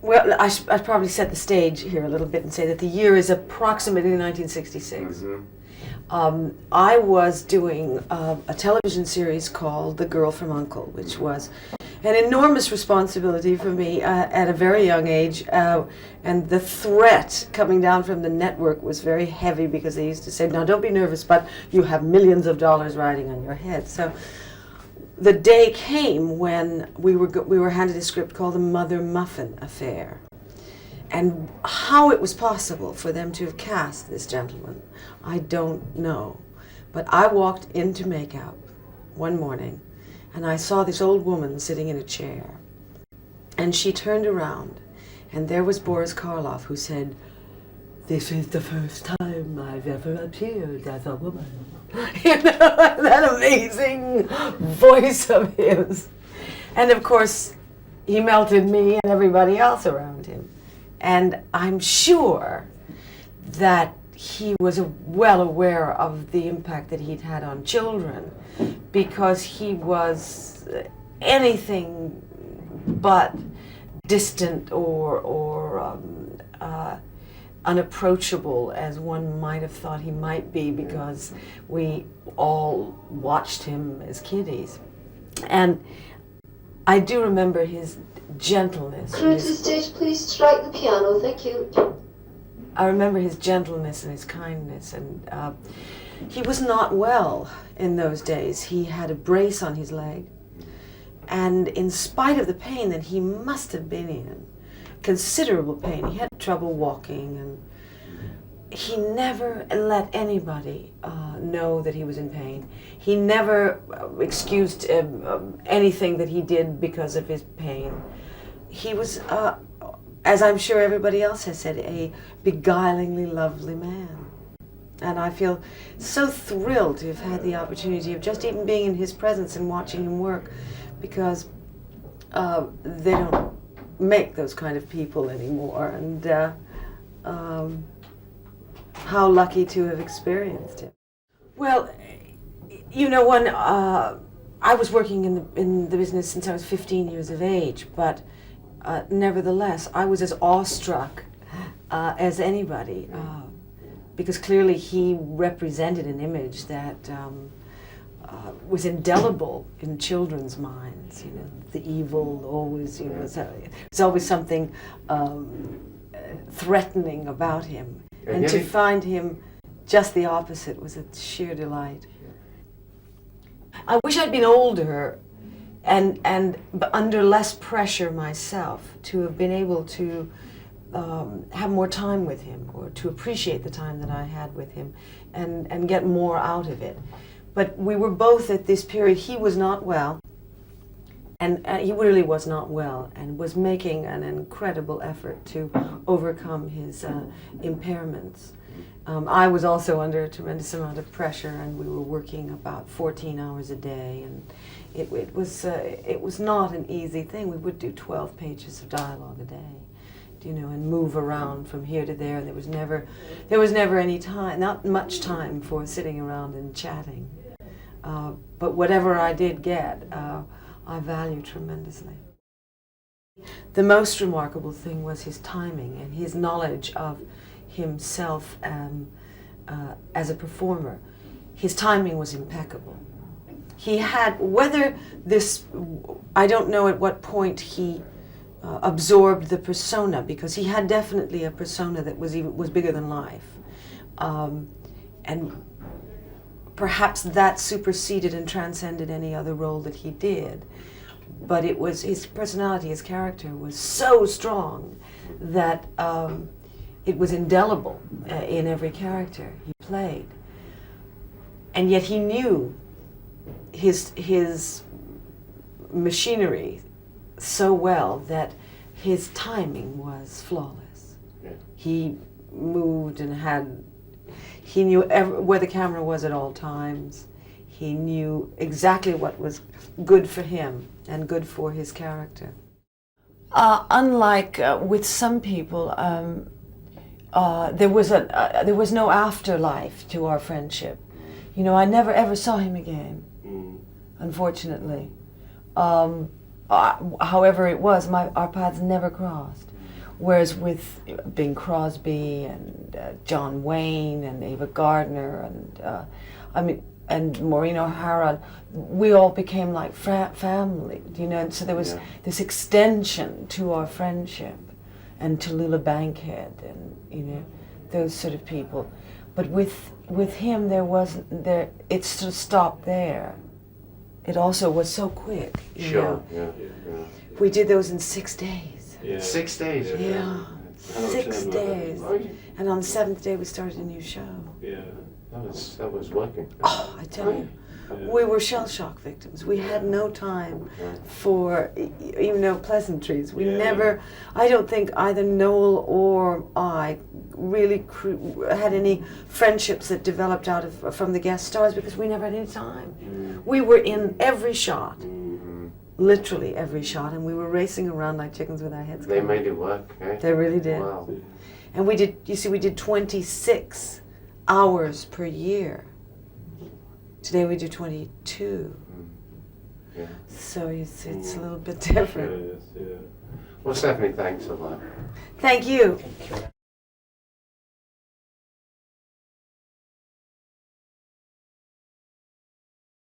Well, I'd probably set the stage here a little bit and say that the year is approximately 1966. Mm-hmm. I was doing a television series called The Girl from U.N.C.L.E, which was an enormous responsibility for me at a very young age, and the threat coming down from the network was very heavy because they used to say, now don't be nervous, but you have millions of dollars riding on your head. So the day came when we were handed a script called the Mother Muffin Affair. And how it was possible for them to have cast this gentleman, I don't know. But I walked into makeup one morning and I saw this old woman sitting in a chair. And she turned around and there was Boris Karloff, who said, "This is the first time I've ever appeared as a woman." You know, that amazing voice of his. And of course, he melted me and everybody else around him. And I'm sure that he was well aware of the impact that he'd had on children, because he was anything but distant or unapproachable as one might have thought he might be, because we all watched him as kiddies. And I do remember his gentleness. Crew to the stage, please strike the piano, thank you. I remember his gentleness and his kindness, and he was not well in those days. He had a brace on his leg, and in spite of the pain that he must have been in, considerable pain, he had trouble walking, and he never let anybody know that he was in pain. He never excused anything that he did because of his pain. He was, as I'm sure everybody else has said, a beguilingly lovely man. And I feel so thrilled to have had the opportunity of just even being in his presence and watching him work, because they don't make those kind of people anymore. And how lucky to have experienced it. Well, you know, when I was working in the business since I was 15 years of age, but nevertheless, I was as awestruck as anybody, because clearly he represented an image that was indelible in children's minds. You know, the evil always, you know, there's always something threatening about him. And to find him just the opposite was a sheer delight. I wish I'd been older and under less pressure myself, to have been able to have more time with him, or to appreciate the time that I had with him and get more out of it. But we were both at this period, he was not well, and he really was not well, and was making an incredible effort to overcome his impairments. I was also under a tremendous amount of pressure, and we were working about 14 hours a day, and it was not an easy thing. We would do 12 pages of dialogue a day, you know, and move around from here to there. There was never any time, not much time for sitting around and chatting. But whatever I did get, I value tremendously. The most remarkable thing was his timing and his knowledge of himself as a performer. His timing was impeccable. He had, I don't know at what point he absorbed the persona, because he had definitely a persona that was bigger than life. And perhaps that superseded and transcended any other role that he did. But it was his personality, his character was so strong that it was indelible in every character he played. And yet he knew his machinery so well that his timing was flawless. Yeah. He moved and he knew where the camera was at all times. He knew exactly what was good for him and good for his character. Unlike with some people, there was no afterlife to our friendship. You know, I never ever saw him again, unfortunately. However it was, our paths never crossed. Whereas with Bing Crosby and John Wayne and Ava Gardner and Maureen O'Hara, we all became like family, you know. And so there was this extension to our friendship, and to Lula Bankhead, and you know, those sort of people. But with him, there wasn't there. It sort of stopped there. It also was so quick. You know? Yeah. We did those in 6 days. Yeah. 6 days. Yeah. 6 days. And on the 7th day, we started a new show. Yeah. That was working. Oh, I tell you, we were shell shock victims. We had no time for pleasantries. We never. I don't think either Noel or I really had any friendships that developed out of from the guest stars because we never had any time. We were in every shot. Literally every shot, and we were racing around like chickens with our heads. They made it work, eh? They really did. Wow. And we did 26 hours per year. Today we do 22. Yeah. So it's a little bit different. It is, yeah. Well, Stefanie, thanks a lot. Thank you.